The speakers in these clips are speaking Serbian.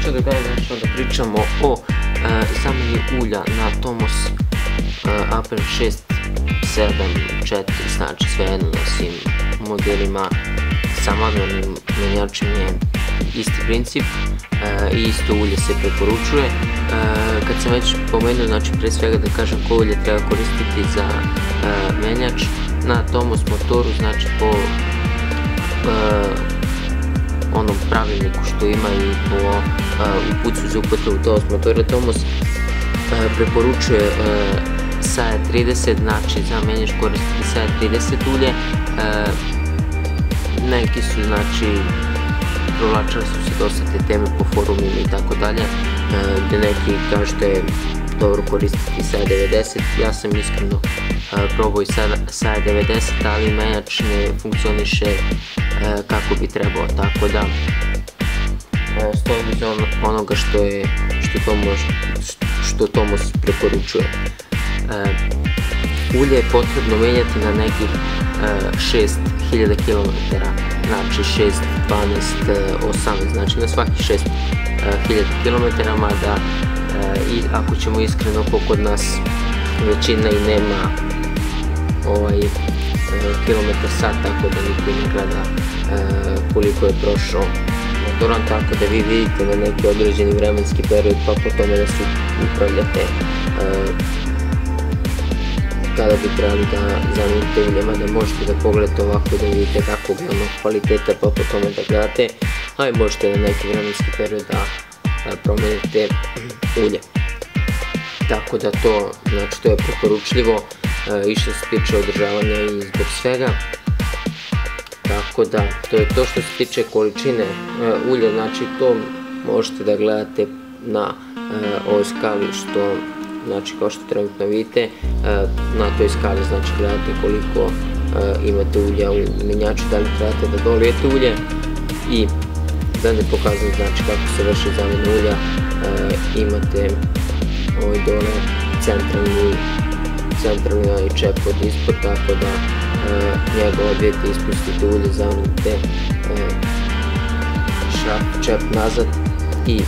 što drugari, znači onda pričamo o zamjeni ulja na Tomos Apen 6, 7, 4, znači svejedno na svim modelima sa manualnim menjačem je isti princip i isto ulje se preporučuje. Kad sam već pomenuo, znači pre svega da kažem koje ulje treba koristiti za menjač na Tomos motoru, znači po onom pravilniku što ima i po uputstvu za upotrebu Tomos motora. Tomos preporučuje SAE 30, znači za menjač koristiti SAE 30 ulje. Neki su, znači, provlačili su se dosta te teme po forumima i tako dalje, gdje neki kažu da je dobro koristiti SAE 90. Ja sam iskreno probao i SAE 90, ali menjač ne funkcioniše kako bi trebao, tako da stojim iza onoga što Tomos preporučuje. Ulje je potrebno menjati na nekih 6000 km, znači 6, 12, 18, znači na svakih 6000 km, mada i ako ćemo iskreno, kod nas većina i nema kilometar sat, tako da niko ne gleda koliko je prošao motoran, tako da vi vidite na neki određeni vremenski period, pa po tome da se upravljate kada bi trebali da zamenite uljema, da možete da pogledate ovako da vidite kakvog je onog kvaliteta, pa po tome da gledate, a i možete na neki vremenski period da promenite ulje. Tako da to, znači, to je preporučljivo i što se tiče održavanja i zbog svega. Tako da to je to što se tiče količine ulja, znači to možete da gledate na ovoj skali što, znači kao što trenutno vidite, na toj skali znači gledate koliko imate ulja u menjaču, da li trebate da dolijete ulje, i da ne pokazujem znači kako se vrši zamjena ulja, imate ovaj dole centralni čep od ispod, tako da njega odvijete, ispustite ulje, zamjenite čep nazad i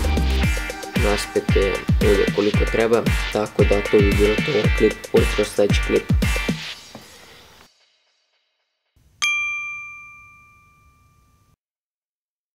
naspete ulje koliko treba, tako da to bi bilo to u klipu, sljedeći klip.